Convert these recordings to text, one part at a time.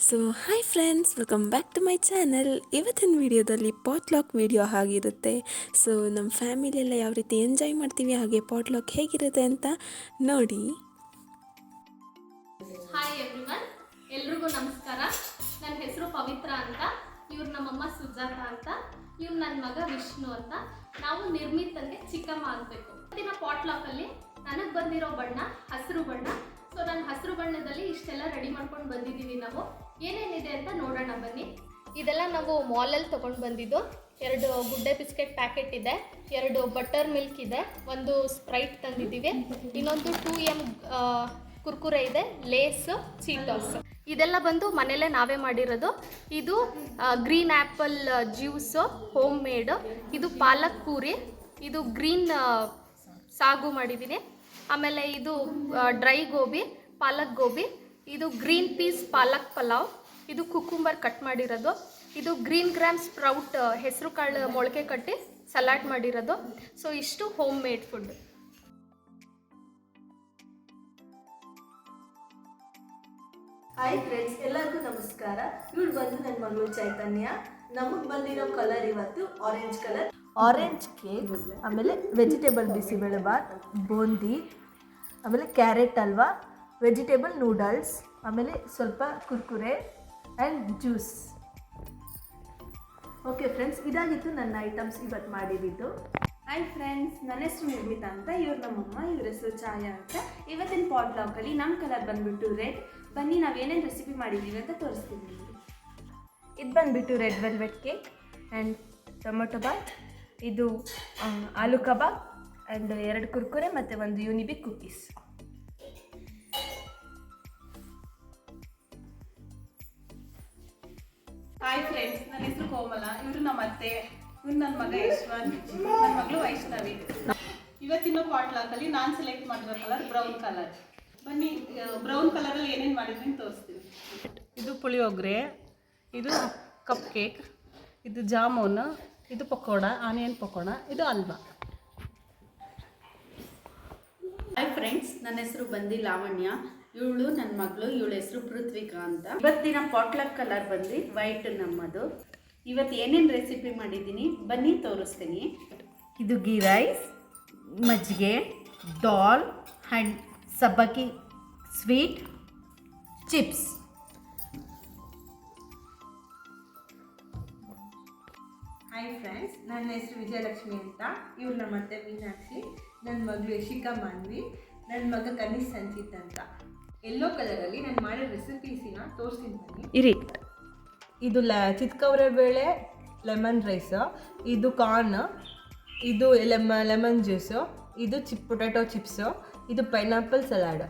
So hi friends, welcome back to my channel. ಇವತ್ತಿನ ವಿಡಿಯೋದಲ್ಲಿ ಪಾಟ್ಲಾಕ್ video ಆಗಿರುತ್ತೆ. ಸೊ ನಮ್ಮ ಫ್ಯಾಮಿಲಿಯೆಲ್ಲ ಯಾವ ರೀತಿ ಎಂಜಾಯ್ ಮಾಡ್ತೀವಿ, ಹಾಗೆ ಪಾಟ್ಲಾಕ್ ಹೇಗಿರುತ್ತೆ ಅಂತ ನೋಡಿ. ಹಾಯ್ ಎವ್ರಿವನ್, ಎಲ್ರಿಗೂ ನಮಸ್ಕಾರ. ನನ್ನ ಹೆಸರು ಪವಿತ್ರ ಅಂತ, ಇವ್ರು ನಮ್ಮಮ್ಮ ಸುಜಾತ ಅಂತ, ಇವ್ರು ನನ್ನ ಮಗ ವಿಷ್ಣು ಅಂತ. ನಾವು ನಿರ್ಮಿತ್ ಅಂದರೆ ಚಿಕ್ಕಮ್ಮ ಆಗಬೇಕು. ಇವತ್ತಿನ ಪಾಟ್ಲಾಕಲ್ಲಿ ನನಗೆ ಬಂದಿರೋ ಬಣ್ಣ ಹಸಿರು ಬಣ್ಣ. ಸೊ ನಾನು ಹಸಿರು ಬಣ್ಣದಲ್ಲಿ ಇಷ್ಟೆಲ್ಲ ರೆಡಿ ಮಾಡ್ಕೊಂಡು ಬಂದಿದ್ದೀವಿ. ನಾವು ಏನೇನಿದೆ ಅಂತ ನೋಡೋಣ ಬನ್ನಿ. ಇದೆಲ್ಲ ನಾವು ಮಾಲಲ್ಲಿ ತೊಗೊಂಡು ಬಂದಿದ್ದು. 2 ಗುಡ್ಡೆ ಬಿಸ್ಕೆಟ್ ಪ್ಯಾಕೆಟ್ ಇದೆ, 2 ಬಟರ್ ಮಿಲ್ಕ್ ಇದೆ, ಒಂದು ಸ್ಪ್ರೈಟ್ ತಂದಿದ್ದೀವಿ, ಇನ್ನೊಂದು 2M ಕುರ್ಕುರೆ ಇದೆ, ಲೇಸ್, ಚೀಟಾಸ್. ಇದೆಲ್ಲ ಬಂದು ಮನೆಯಲ್ಲೇ ನಾವೇ ಮಾಡಿರೋದು. ಇದು green apple juice home made. ಇದು ಪಾಲಕ್ ಪೂರಿ, ಇದು ಗ್ರೀನ್ ಸಾಗು ಮಾಡಿದ್ದೀನಿ. ಆಮೇಲೆ ಇದು ಡ್ರೈ ಗೋಬಿ, ಪಾಲಕ್ ಗೋಬಿ, ಇದು ಗ್ರೀನ್ ಪೀಸ್ ಪಾಲಕ್ ಪಲಾವ್, ಇದು ಕುಕುಂಬರ್ ಕಟ್ ಮಾಡಿರೋದು, ಇದು ಗ್ರೀನ್ ಗ್ರಾಮ್ ಸ್ಪ್ರೌಟ್ ಹೆಸರು ಕಾಳು ಮೊಳಕೆ ಕಟ್ಟಿ ಸಲಾಡ್ ಮಾಡಿರೋದು. ಸೊ ಇಷ್ಟು home made food. Hi friends, ಎಲ್ಲರಿಗೂ ನಮಸ್ಕಾರ. ಇವಳು ಬಂದು ನನ್ನ ಮಗಳು ಚೈತನ್ಯ. ನಮಗೆ ಬಂದಿರೋ ಕಲರ್ ಇವತ್ತು ಆರೆಂಜ್ ಕಲರ್. ಆರೆಂಜ್ ಕೇಕ್, ಆಮೇಲೆ ವೆಜಿಟೇಬಲ್ ಬಿಸಿಬೇಳೆ ಬಾತ್, ಬೂಂದಿ, ಆಮೇಲೆ ಕ್ಯಾರೆಟ್ ಹಲ್ವಾ, ವೆಜಿಟೇಬಲ್ ನೂಡಲ್ಸ್, ಆಮೇಲೆ ಸ್ವಲ್ಪ Kurkure and juice. Okay friends, ಇದಾಗಿತ್ತು ನನ್ನ ಐಟಮ್ಸ್ ಇವತ್ತು ಮಾಡಿದ್ದು. ಹಾಯ್ ಫ್ರೆಂಡ್ಸ್, ನನ್ನ ಹೆಸರು ನಿರ್ಮಿತಾ ಅಂತ, ಇವ್ರು ನಮ್ಮಮ್ಮ, ಇವ್ರ ಹೆಸರು ಛಾಯಾ ಅಂತ. ಇವತ್ತಿನ ಪಾಟ್ಲಾಕಲ್ಲಿ ನಮ್ಮ ಕಲರ್ ಬಂದುಬಿಟ್ಟು ರೆಡ್. ಬನ್ನಿ ನಾವೇನೇನು ರೆಸಿಪಿ ಮಾಡಿದ್ದೀವಿ ಅಂತ ತೋರಿಸ್ತೀನಿ. ಇದು ಬಂದುಬಿಟ್ಟು red velvet cake and tomato bath, ಇದು ಆಲೂ ಕಬಾಬ್ ಆ್ಯಂಡ್ 2 ಕುರ್ಕುರೆ ಮತ್ತು ಒಂದು ಯೂನಿಬಿಕ್ ಕುಕ್ಕೀಸ್. ಹಾಯ್ ಫ್ರೆಂಡ್ಸ್, ನನ್ನ ಹೆಸರು ಕೋಮಲ, ಇವರು ನಮ್ಮ ಅತ್ತೆ, ಇವ್ರು ನನ್ನ ಮಗ ಯಶ್ವಂತ್, ನನ್ನ ಮಗಳು ವೈಷ್ಣವಿ. ಇವತ್ತಿನ ಪಾಟ್ಲಾಕಲ್ಲಿ ನಾನು ಸೆಲೆಕ್ಟ್ ಮಾಡಿರೋ ಕಲರ್ ಬ್ರೌನ್ ಕಲರ್. ಬನ್ನಿ, ಬ್ರೌನ್ ಕಲರಲ್ಲಿ ಏನೇನು ಮಾಡಿದ್ವಿ ತೋರಿಸ್ತೀನಿ. ಇದು ಪುಳಿಯೋಗರೆ, ಇದು ಕಪ್ ಕೇಕ್, ಇದು ಜಾಮೂನು, ಇದು ಪಕೋಡ, ಆನಿಯನ್ ಪಕೋಡ, ಇದು ಹಲ್ವಾ. ಹಾಯ್ ಫ್ರೆಂಡ್ಸ್, ನನ್ನ ಹೆಸರು ಬಂದು ಲಾವಣ್ಯ, ಇವಳು ನನ್ನ ಮಗಳು, ಇವಳ ಹೆಸರು ಪೃಥ್ವಿಕಾ ಅಂತ. ಇವತ್ತಿನ ಪಾಟ್ಲಾಕ್ ಕಲರ್ ಬಂದು ವೈಟ್ ನಮ್ಮದು. ಇವತ್ತು ಏನೇನು ರೆಸಿಪಿ ಮಾಡಿದ್ದೀನಿ ಬನ್ನಿ ತೋರಿಸ್ತೀನಿ. ಇದು ಗೀ ರೈಸ್, ಮಜ್ಜಿಗೆ, ದಾಲ್ ಆ್ಯಂಡ್ ಸಬ್ಬಕ್ಕಿ ಸ್ವೀಟ್, ಚಿಪ್ಸ್. ಹಾಯ್ ಫ್ರೆಂಡ್ಸ್, ನನ್ನ ಹೆಸರು ವಿಜಯಲಕ್ಷ್ಮಿ ಅಂತ, ಇವ್ರು ನಮ್ಮ ಅತ್ತೆ ಮೀನಾಕ್ಷಿ, ನನ್ನ ಮಗಳು ಯಶಿಕಾ ಮಾನ್ವಿ, ನನ್ನ ಮಗ ಕನೀಶ್ ಸಂಚಿತ್ ಅಂತ. ಎಲ್ಲೋ ಕಲರಲ್ಲಿ ನಾನು ಮಾಡಿರೋ ರೆಸಿಪೀಸಿನ ತೋರಿಸ್ತೀನಿ ಬನ್ನಿ. ಇರಿ, ಇದು ಚಿತ್ಕವರೆ ಬೇಳೆ ಲೆಮನ್ ರೈಸು, ಇದು ಕಾರ್ನ್, ಇದು ಲೆಮನ್ ಜ್ಯೂಸು, ಇದು ಪೊಟ್ಯಾಟೊ ಚಿಪ್ಸು, ಇದು ಪೈನಾಪಲ್ ಸಲಾಡ್.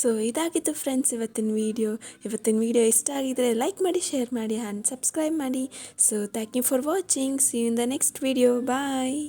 ಸೊ ಇದಾಗಿತ್ತು ಫ್ರೆಂಡ್ಸ್ ಇವತ್ತಿನ ವಿಡಿಯೋ ಇಷ್ಟ ಆಗಿದ್ರೆ ಲೈಕ್ ಮಾಡಿ, ಶೇರ್ ಮಾಡಿ ಆ್ಯಂಡ್ ಸಬ್ಸ್ಕ್ರೈಬ್ ಮಾಡಿ. So thank you for watching. See you in the next video. Bye.